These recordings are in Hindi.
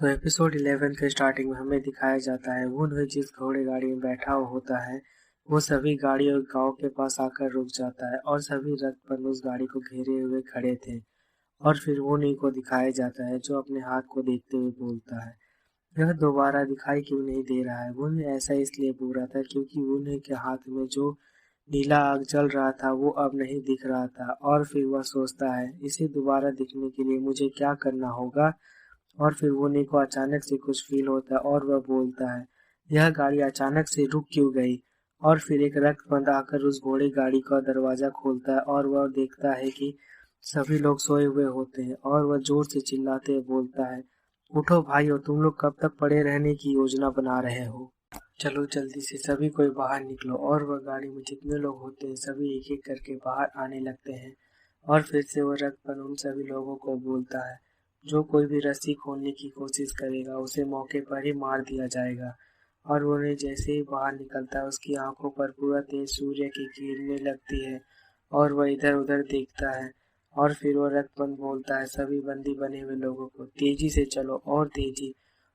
तो एपिसोड 11 के स्टार्टिंग में हमें दिखाया जाता है वुन हुई जिस घोड़े गाड़ी में बैठा हुआ होता है वो सभी गाड़ियों गांव के पास आकर रुक जाता है और सभी रथ उस गाड़ी को घेरे हुए खड़े थे। और फिर वुन ही को दिखाया जाता है जो अपने हाथ को देखते हुए बोलता है, यह दोबारा दिखाई क्यों नहीं दे रहा है। वुन ऐसा इसलिए बोल रहा था क्योंकि वुन के हाथ में जो नीला आग जल रहा था वो अब नहीं दिख रहा था। और फिर वह सोचता है इसे दोबारा दिखने के लिए मुझे क्या करना होगा। और फिर वुनी को अचानक से कुछ फील होता है और वह बोलता है, यह गाड़ी अचानक से रुक क्यों गई। और फिर एक रक्तबंध आकर उस घोड़े गाड़ी का दरवाजा खोलता है और वह देखता है कि सभी लोग सोए हुए होते हैं। और वह जोर से चिल्लाते हुए बोलता है, उठो भाइयों, तुम लोग कब तक पड़े रहने की योजना बना रहे हो। चलो जल्दी से सभी कोई बाहर निकलो। और वह गाड़ी में जितने लोग होते हैं सभी एक एक करके बाहर आने लगते हैं। और फिर से वह रक्तबंध उन सभी लोगों को बोलता है, जो कोई भी रस्सी खोलने की कोशिश करेगा उसे मौके पर ही मार दिया जाएगा। और उन्हें जैसे ही बाहर निकलता है उसकी आंखों पर पूरा तेज सूर्य की किरणें लगती है और वह इधर उधर देखता है। और फिर वह रक्तबंध बोलता है सभी बंदी बने हुए लोगों को, तेजी से चलो और तेजी।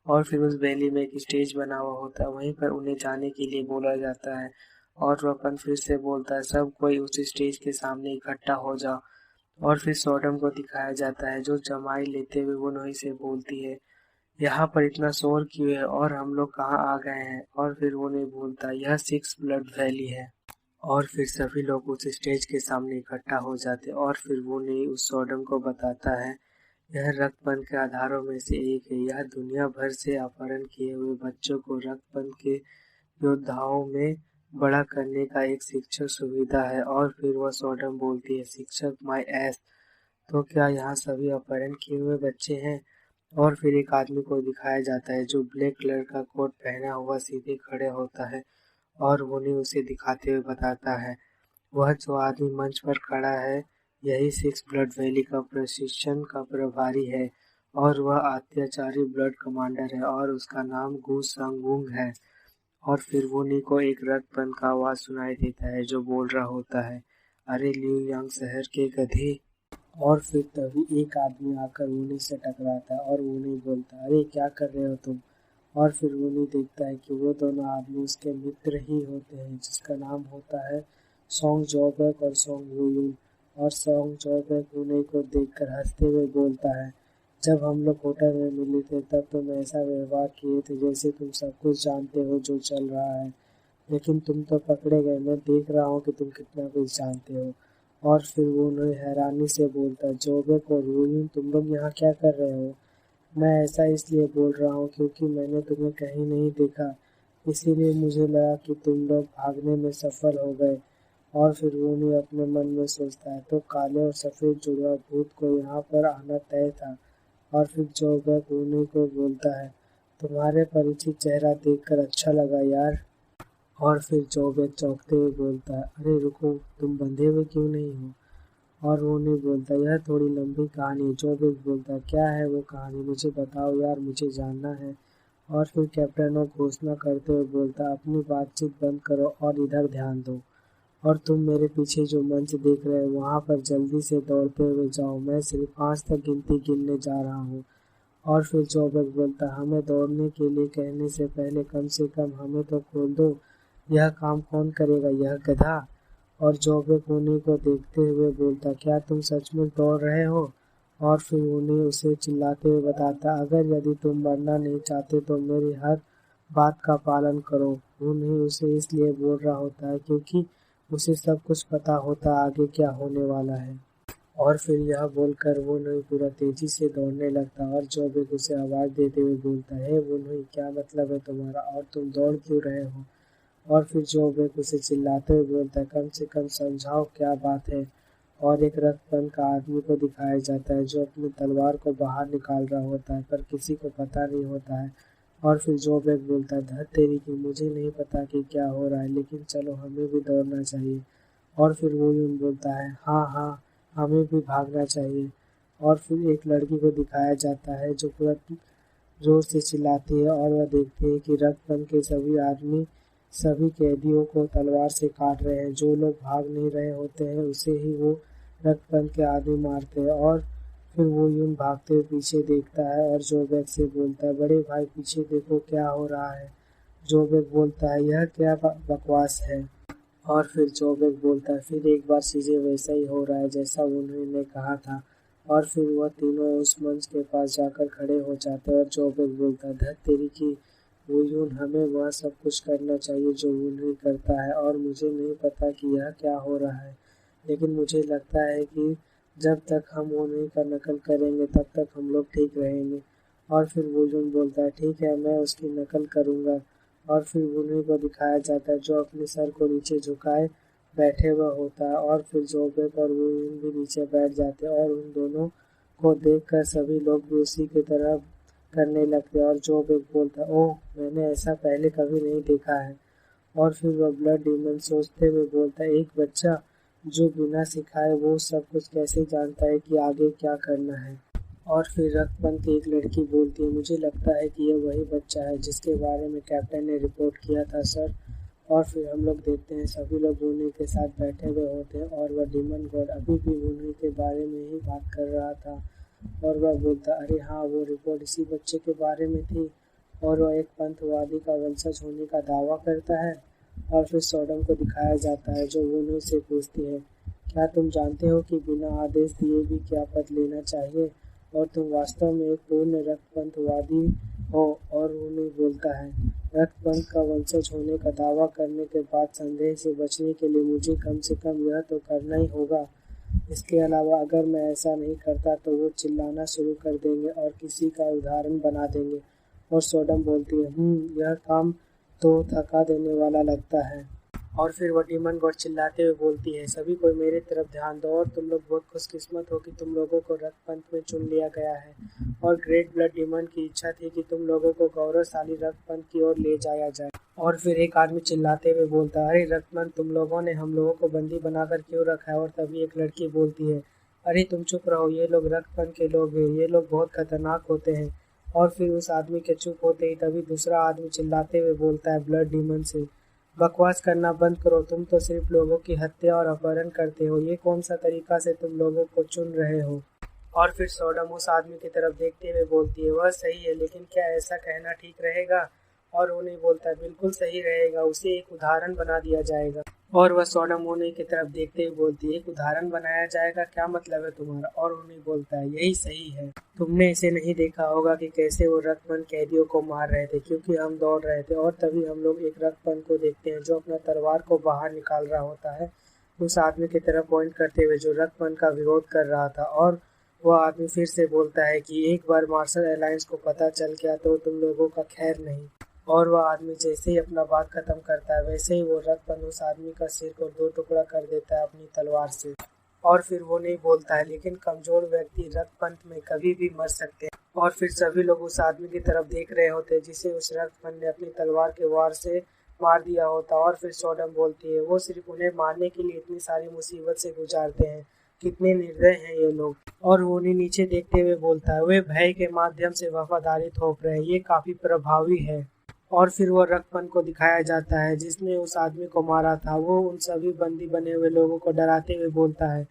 और फिर उस वैली में एक स्टेज बना हुआ होता है, वहीं पर उन्हें जाने के लिए बोला जाता है। और वह अपन फिर से बोलता है, सब कोई उस स्टेज के सामने इकट्ठा हो जाओ। और फिर सॉडम को दिखाया जाता है जो जमाई लेते हुए वो नोही से बोलती है, यहाँ पर इतना शोर क्यों है और हम लोग कहाँ आ गए हैं। और फिर वो नहीं बोलता, यह सिक्स ब्लड वैली है। और फिर सभी लोग उस स्टेज के सामने इकट्ठा हो जाते और फिर वो नहीं उस सॉडम को बताता है, यह रक्तबंध के आधारों में से एक है। यह दुनिया भर से अपहरण किए हुए बच्चों को रक्तबंध के योद्धाओं में बड़ा करने का एक शिक्षक सुविधा है। और फिर वह सॉडम बोलती है, शिक्षक माय एस, तो क्या यहाँ सभी अपहरण किए हुए बच्चे हैं। और फिर एक आदमी को दिखाया जाता है जो ब्लैक कलर का कोट पहना हुआ सीधे खड़े होता है और उन्हें उसे दिखाते हुए बताता है, वह जो आदमी मंच पर खड़ा है यही सिक्स ब्लड वैली का प्रशिक्षण का प्रभारी है और वह अत्याचारी ब्लड कमांडर है और उसका नाम गू संगुंग है। और फिर वुनी को एक रक्तबंध का आवाज सुनाई देता है जो बोल रहा होता है, अरे लिू यांग शहर के गधे। और फिर तभी एक आदमी आकर वुनी से टकराता है और वुनी बोलता है, अरे क्या कर रहे हो तुम। और फिर वुनी देखता है कि वो दोनों आदमी उसके मित्र ही होते हैं जिसका नाम होता है सोंग जोबेक और सोंग वुयून। और सोंग जोबेक वुनी को देखकर हंसते हुए बोलता है, जब हम लोग होटल में मिले थे तब तुम ऐसा व्यवहार किए थे जैसे तुम सब कुछ जानते हो जो चल रहा है, लेकिन तुम तो पकड़े गए। मैं देख रहा हूँ कि तुम कितना कुछ जानते हो। और फिर वो उन्हें हैरानी से बोलता, जोबेक और वुयून, तुम लोग यहाँ क्या कर रहे हो। मैं ऐसा इसलिए बोल रहा हूँ क्योंकि मैंने तुम्हें कहीं नहीं देखा, इसीलिए मुझे लगा कि तुम लोग भागने में सफल हो गए। और फिर वो उन्हें अपने मन में सोचता है, तो काले और सफ़ेद जुड़वा भूत को यहाँ पर आना तय था। और फिर जोबेक उन्हीं को बोलता है, तुम्हारे परिचित चेहरा देखकर अच्छा लगा यार। और फिर जोबेक चौंकते हुए बोलता है, अरे रुको, तुम बंधे हुए क्यों नहीं हो। और वो नहीं बोलता, यह थोड़ी लंबी कहानी है। जोबेक बोलता है, क्या है वो कहानी, मुझे बताओ यार, मुझे जानना है। और फिर कैप्टन वो घोषणा करते हुए बोलता, अपनी बातचीत बंद करो और इधर ध्यान दो। और तुम मेरे पीछे जो मंच देख रहे हो वहाँ पर जल्दी से दौड़ते हुए जाओ, मैं सिर्फ 5 तक गिनती गिनने जा रहा हूँ। और फिर जोबेक बोलता, हमें दौड़ने के लिए कहने से पहले कम से कम हमें तो खोल दो, यह काम कौन करेगा, यह गधा। और जोबेक उन्हीं को देखते हुए बोलता, क्या तुम सचमुच दौड़ रहे हो। और फिर उन्हें उसे चिल्लाते हुए बताता, अगर यदि तुम मरना नहीं चाहते तो मेरी हर बात का पालन करो। उन्हें उसे इसलिए बोल रहा होता है क्योंकि उसे सब कुछ पता होता आगे क्या होने वाला है। और फिर यह बोलकर वो नोई पूरा तेजी से दौड़ने लगता और जोबेक उसे आवाज़ देते हुए बोलता है, वो नोई, क्या मतलब है तुम्हारा और तुम दौड़ क्यों रहे हो। और फिर जोबेक उसे चिल्लाते हुए बोलता है, कम से कम समझाओ क्या बात है। और एक रक्तबंध का आदमी को दिखाया जाता है जो अपनी तलवार को बाहर निकाल रहा होता है पर किसी को पता नहीं होता है। और फिर जोबेक बोलता है, धत तेरी की, मुझे नहीं पता कि क्या हो रहा है लेकिन चलो हमें भी दौड़ना चाहिए। और फिर वो यूं बोलता है, हाँ हाँ, हमें भी भागना चाहिए। और फिर एक लड़की को दिखाया जाता है जो पूरा जोर से चिल्लाती है और वह देखती है कि रक्तबंध के सभी आदमी सभी कैदियों को तलवार से काट रहे हैं। जो लोग भाग नहीं रहे होते हैं उसे ही वो रक्तबंध के आदमी मारते हैं। और फिर वो यून भागते हुए पीछे देखता है और जोबेक से बोलता है, बड़े भाई पीछे देखो क्या हो रहा है। जोबेक बोलता है, यह क्या बकवास है। और फिर जोबेक बोलता है, फिर एक बार चीजें वैसा ही हो रहा है जैसा उन्होंने कहा था। और फिर वह तीनों उस मंच के पास जाकर खड़े हो जाते हैं और जोबेक बोलता है, धत तेरी की वुयून, हमें वह सब कुछ करना चाहिए जो वुनरी करता है और मुझे नहीं पता कि यह क्या हो रहा है, लेकिन मुझे लगता है कि जब तक हम वुनरी का नकल करेंगे तब तक हम लोग ठीक रहेंगे। और फिर वुयून बोलता है, ठीक है, मैं उसकी नकल करूँगा। और फिर वुनरी को दिखाया जाता है जो अपने सर को नीचे झुकाए बैठे हुआ होता है और फिर जोबेक और वुयून भी नीचे बैठ जाते हैं और उन दोनों को देखकर सभी लोग भी उसी की तरह करने लगते हैं। और जोबेक बोलता है, ओह, मैंने ऐसा पहले कभी नहीं देखा है। और फिर वह ब्लड डीमन सोचते हुए बोलता है, एक बच्चा जो बिना सिखाए वो सब कुछ कैसे जानता है कि आगे क्या करना है। और फिर रक्तपंत की एक लड़की बोलती है, मुझे लगता है कि यह वही बच्चा है जिसके बारे में कैप्टन ने रिपोर्ट किया था सर। और फिर हम लोग देखते हैं सभी लोग वुनरी के साथ बैठे हुए होते हैं और वह डीमन गॉड अभी भी वुनरी के बारे में ही बात कर रहा था। और वह बोलता, अरे हाँ, वो रिपोर्ट इसी बच्चे के बारे में थी और वह एक पंथवादी का वंशज होने का दावा करता है। और फिर सॉडम को दिखाया जाता है जो वुनरी से पूछती है, क्या तुम जानते हो कि बिना आदेश दिए भी क्या पद लेना चाहिए और तुम वास्तव में एक पूर्ण रक्तपंथवादी हो। और वुनरी बोलता है, रक्तपंथ का वंशज होने का दावा करने के बाद संदेह से बचने के लिए मुझे कम से कम यह तो करना ही होगा। इसके अलावा अगर मैं ऐसा नहीं करता तो वो चिल्लाना शुरू कर देंगे और किसी का उदाहरण बना देंगे। और सोडम बोलती है, यह काम तो थका देने वाला लगता है। और फिर वह डीमन गॉड चिल्लाते हुए बोलती है, सभी कोई मेरे तरफ ध्यान दो और तुम लोग बहुत खुशकिस्मत हो कि तुम लोगों को रक्तपंथ में चुन लिया गया है। और ग्रेट ब्लड डीमन की इच्छा थी कि तुम लोगों को गौरवशाली रक्तपंथ की ओर ले जाया जाए। और फिर एक आदमी चिल्लाते हुए बोलता है, अरे रक्तपंथ, तुम लोगों ने हम लोगों को बंदी बनाकर क्यों रखा है। और तभी एक लड़की बोलती है, अरे तुम चुप रहो, ये लोग रक्तपंथ के लोग हैं, ये लोग बहुत खतरनाक होते हैं। और फिर उस आदमी के चुप होते ही तभी दूसरा आदमी चिल्लाते हुए बोलता है ब्लड डीमन से, बकवास करना बंद करो, तुम तो सिर्फ लोगों की हत्या और अपहरण करते हो, ये कौन सा तरीका से तुम लोगों को चुन रहे हो। और फिर सोडम उस आदमी की तरफ देखते हुए बोलती है, वह सही है, लेकिन क्या ऐसा कहना ठीक रहेगा। और उन्हें बोलता है, बिल्कुल सही रहेगा, उसे एक उदाहरण बना दिया जाएगा। और वह सोडम उन्हें की तरफ देखते हुए बोलती है, एक उदाहरण बनाया जाएगा, क्या मतलब है तुम्हारा। और उन्हें बोलता है, यही सही है, तुमने इसे नहीं देखा होगा कि कैसे वो रक्तपंथ कैदियों को मार रहे थे क्योंकि हम दौड़ रहे थे। और तभी हम लोग एक रक्तपंथ को देखते हैं जो अपना तलवार को बाहर निकाल रहा होता है उस आदमी की तरफ पॉइंट करते हुए जो रक्तपंथ का विरोध कर रहा था। और वह आदमी फिर से बोलता है कि एक बार मार्शल अलायंस को पता चल गया तो तुम लोगों का खैर नहीं। और वह आदमी जैसे ही अपना बात खत्म करता है वैसे ही वो रक्तपंथ उस आदमी का सिर को दो टुकड़ा कर देता है अपनी तलवार से। और फिर वो नहीं बोलता है, लेकिन कमजोर व्यक्ति रक्तपंथ में कभी भी मर सकते हैं। और फिर सभी लोग उस आदमी की तरफ देख रहे होते हैं जिसे उस रक्तपंथ ने अपनी तलवार के वार से मार दिया होता। और फिर सोडम बोलती है, वो सिर्फ उन्हें मारने के लिए इतनी सारी मुसीबत से गुजारते हैं, कितने निर्दय हैं ये लोग। और वो उन्हें नीचे देखते हुए बोलता है, वे भय के माध्यम से वफादारी थोप रहे हैं, ये काफी प्रभावी है। और फिर वो रक्तपंथ को दिखाया जाता है जिसने उस आदमी को मारा था। वो उन सभी बंदी बने हुए लोगों को डराते हुए बोलता है,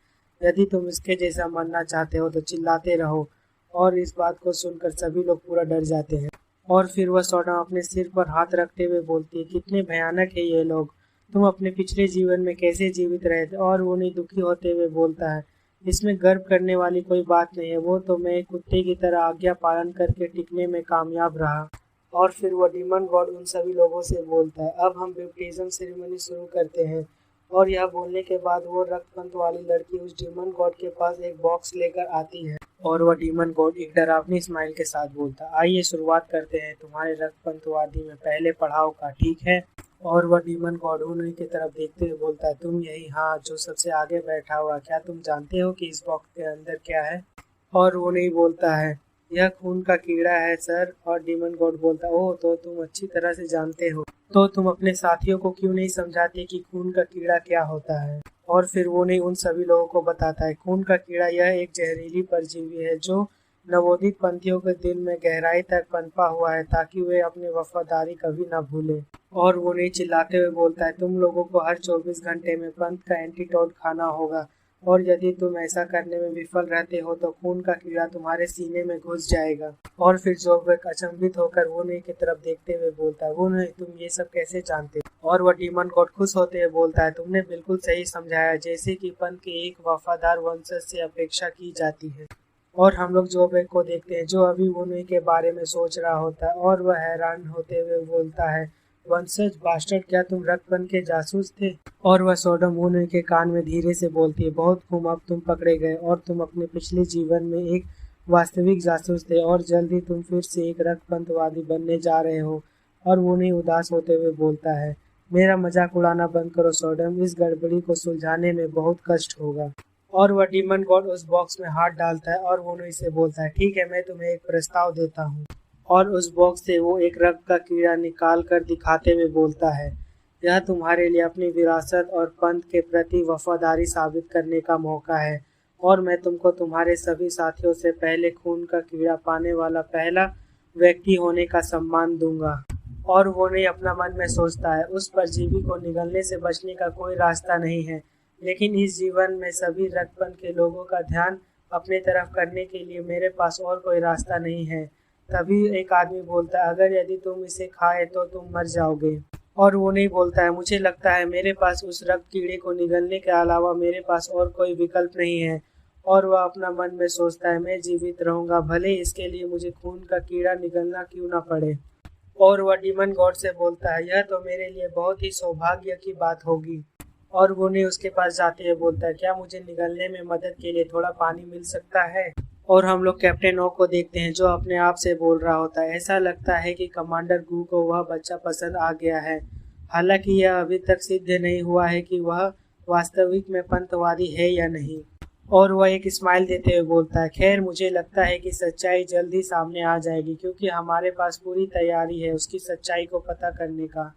यदि तुम इसके जैसा मरना चाहते हो तो चिल्लाते रहो। और इस बात को सुनकर सभी लोग पूरा डर जाते हैं। और फिर वह सोडा अपने सिर पर हाथ रखते हुए बोलती है, कितने भयानक है ये लोग, तुम अपने पिछले जीवन में कैसे जीवित रहे थे। और वो नहीं दुखी होते हुए बोलता है, इसमें गर्व करने वाली कोई बात नहीं है, वो तो मैं एक कुत्ते की तरह आज्ञा पालन करके टिकने में कामयाब रहा। और फिर वो डीमन गॉड उन सभी लोगों से बोलता है, अब हम बैप्टिज्म सेरेमनी शुरू करते हैं। और यह बोलने के बाद वो रक्तपंथ वाली लड़की उस डीमन गॉड के पास एक बॉक्स लेकर आती है। और वह डीमन गॉड एक डरावनी स्माइल के साथ बोलता है, आइए शुरुआत करते हैं तुम्हारे रक्तपंथवादी में पहले पड़ाव का, ठीक है। और वह डीमन गॉड उन्हीं की तरफ देखते हुए बोलता है, तुम यही, हाँ, जो सबसे आगे बैठा हुआ, क्या तुम जानते हो कि इस बॉक्स के अंदर क्या है। और वो नहीं बोलता है, यह खून का कीड़ा है सर। और डीमन गॉड बोलता है, ओह, तो तुम अच्छी तरह से जानते हो, तो तुम अपने साथियों को क्यों नहीं समझाते कि खून का कीड़ा क्या होता है। और फिर वो नहीं उन सभी लोगों को बताता है, खून का कीड़ा यह एक जहरीली परजीवी है जो नवोदित पंथियों के दिल में गहराई तक पनपा हुआ है ताकि वे अपनी वफादारी कभी न भूलें। और वो नहीं चिल्लाते हुए बोलता है, तुम लोगों को हर 24 घंटे में पंथ का एंटीडोट खाना होगा और यदि तुम ऐसा करने में विफल रहते हो तो खून का कीड़ा तुम्हारे सीने में घुस जाएगा। और फिर जोबेक अचंभित होकर वुनहुई की तरफ देखते हुए बोलता है, वुनहुई तुम ये सब कैसे जानते हो? और वह डीमन गॉड खुश होते हुए बोलता है, तुमने बिल्कुल सही समझाया, जैसे कि पंथ के एक वफादार वंशज से अपेक्षा की जाती है। और हम लोग जोबेक को देखते हैं जो अभी वुनहुई के बारे में सोच रहा होता है और वह हैरान होते हुए बोलता है, वंशज बास्टर्ड, क्या तुम रक्तबन के जासूस थे? और वह सोडम वुनहुई के कान में धीरे से बोलती है, बहुत खूब, अब तुम पकड़े गए और तुम अपने पिछले जीवन में एक वास्तविक जासूस थे और जल्द ही तुम फिर से एक रक्तपंथवादी बनने जा रहे हो। और वुनहुई उदास होते हुए बोलता है, मेरा मजाक उड़ाना बंद करो सोडम, इस गड़बड़ी को सुलझाने में बहुत कष्ट होगा। और वह डीमन गॉड उस बॉक्स में हाथ डालता है और वुनहुई से बोलता है, ठीक है, मैं तुम्हें एक प्रस्ताव देता हूँ। और उस बॉक्स से वो एक रक्त का कीड़ा निकाल कर दिखाते हुए बोलता है, यह तुम्हारे लिए अपनी विरासत और पंथ के प्रति वफादारी साबित करने का मौका है और मैं तुमको तुम्हारे सभी साथियों से पहले खून का कीड़ा पाने वाला पहला व्यक्ति होने का सम्मान दूंगा। और वो नहीं अपना मन में सोचता है, उस परजीवी को निगलने से बचने का कोई रास्ता नहीं है, लेकिन इस जीवन में सभी रक्तपंथ के लोगों का ध्यान अपने तरफ करने के लिए मेरे पास और कोई रास्ता नहीं है। तभी एक आदमी बोलता है, अगर यदि तुम इसे खाए तो तुम मर जाओगे। और वो नहीं बोलता है, मुझे लगता है मेरे पास उस रक्त कीड़े को निगलने के अलावा मेरे पास और कोई विकल्प नहीं है। और वह अपना मन में सोचता है, मैं जीवित रहूंगा, भले इसके लिए मुझे खून का कीड़ा निगलना क्यों ना पड़े। और वह डीमन गॉड से बोलता है, यह तो मेरे लिए बहुत ही सौभाग्य की बात होगी। और वो नहीं उसके पास जाते हुए बोलता है, क्या मुझे निगलने में मदद के लिए थोड़ा पानी मिल सकता है? और हम लोग कैप्टन ओ को देखते हैं जो अपने आप से बोल रहा होता है, ऐसा लगता है कि कमांडर गू को वह बच्चा पसंद आ गया है। हालांकि यह अभी तक सिद्ध नहीं हुआ है कि वह वास्तविक में पंथवादी है या नहीं। और वह एक स्माइल देते हुए बोलता है, खैर मुझे लगता है कि सच्चाई जल्द ही सामने आ जाएगी क्योंकि हमारे पास पूरी तैयारी है उसकी सच्चाई को पता करने का।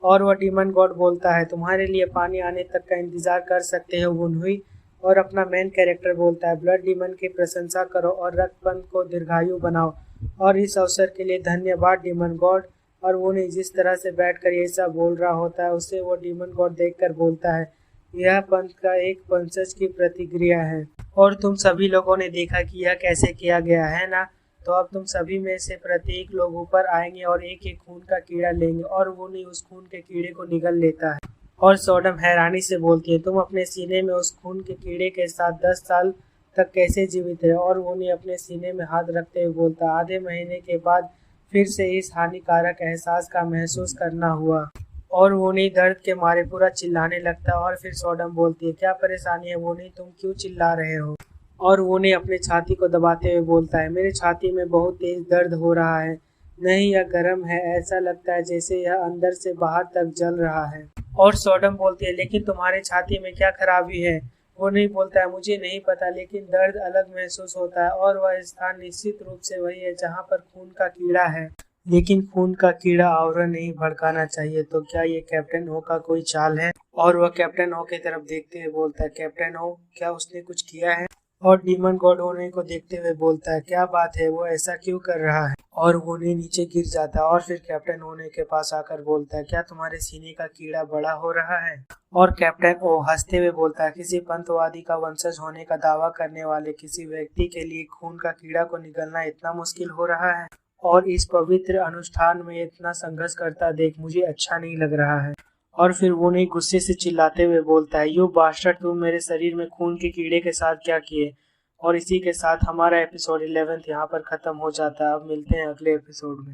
और वह डीमन गॉड बोलता है, तुम्हारे लिए पानी आने तक का इंतजार कर सकते हो वुनहुई। और अपना मेन कैरेक्टर बोलता है, ब्लड डीमन की प्रशंसा करो और रक्तपंथ को दीर्घायु बनाओ और इस अवसर के लिए धन्यवाद डीमन गॉड। और वो नहीं जिस तरह से बैठकर ये सब बोल रहा होता है उसे वो डीमन गॉड देखकर बोलता है, यह पंथ का एक वंशज की प्रतिक्रिया है और तुम सभी लोगों ने देखा कि यह कैसे किया गया है ना, तो अब तुम सभी में से प्रत्येक लोग ऊपर आएंगे और एक एक खून का कीड़ा लेंगे। और वो नहीं उस खून के कीड़े को निगल लेता है। और सोडम हैरानी से बोलती है, तुम अपने सीने में उस खून के कीड़े के साथ 10 साल तक कैसे जीवित रहे? और वो नहीं अपने सीने में हाथ रखते हुए बोलता, आधे महीने के बाद फिर से इस हानिकारक एहसास का महसूस करना हुआ। और वो नहीं दर्द के मारे पूरा चिल्लाने लगता है। और फिर सोडम बोलती है, क्या परेशानी है वो नहीं, तुम क्यों चिल्ला रहे हो? और वो नहीं अपने छाती को दबाते हुए बोलता है, मेरे छाती में बहुत तेज दर्द हो रहा है, नहीं यह गर्म है, ऐसा लगता है जैसे यह अंदर से बाहर तक जल रहा है। और सोडम बोलती है, लेकिन तुम्हारे छाती में क्या खराबी है? वो नहीं बोलता है, मुझे नहीं पता, लेकिन दर्द अलग महसूस होता है और वह स्थान निश्चित रूप से वही है जहाँ पर खून का कीड़ा है। लेकिन खून का कीड़ा और नहीं भड़काना चाहिए, तो क्या ये कैप्टन ओ का कोई चाल है? और वह कैप्टन ओ की तरफ देखते हुए बोलता है, कैप्टन ओ, क्या उसने कुछ किया है? और डीमन गॉड ओने को देखते हुए बोलता है, क्या बात है, वो ऐसा क्यों कर रहा है? और ओने नीचे गिर जाता है और फिर कैप्टन ओने के पास आकर बोलता है, क्या तुम्हारे सीने का कीड़ा बड़ा हो रहा है? और कैप्टन ओ हंसते हुए बोलता है, किसी पंथवादी का वंशज होने का दावा करने वाले किसी व्यक्ति के लिए खून का कीड़ा को निगलना इतना मुश्किल हो रहा है और इस पवित्र अनुष्ठान में इतना संघर्ष करता देख मुझे अच्छा नहीं लग रहा है। और फिर वो नहीं गुस्से से चिल्लाते हुए बोलता है, यू बास्टर्ड, तुम मेरे शरीर में खून के कीड़े के साथ क्या किए? और इसी के साथ हमारा एपिसोड 11 यहाँ पर खत्म हो जाता है। अब मिलते हैं अगले एपिसोड में।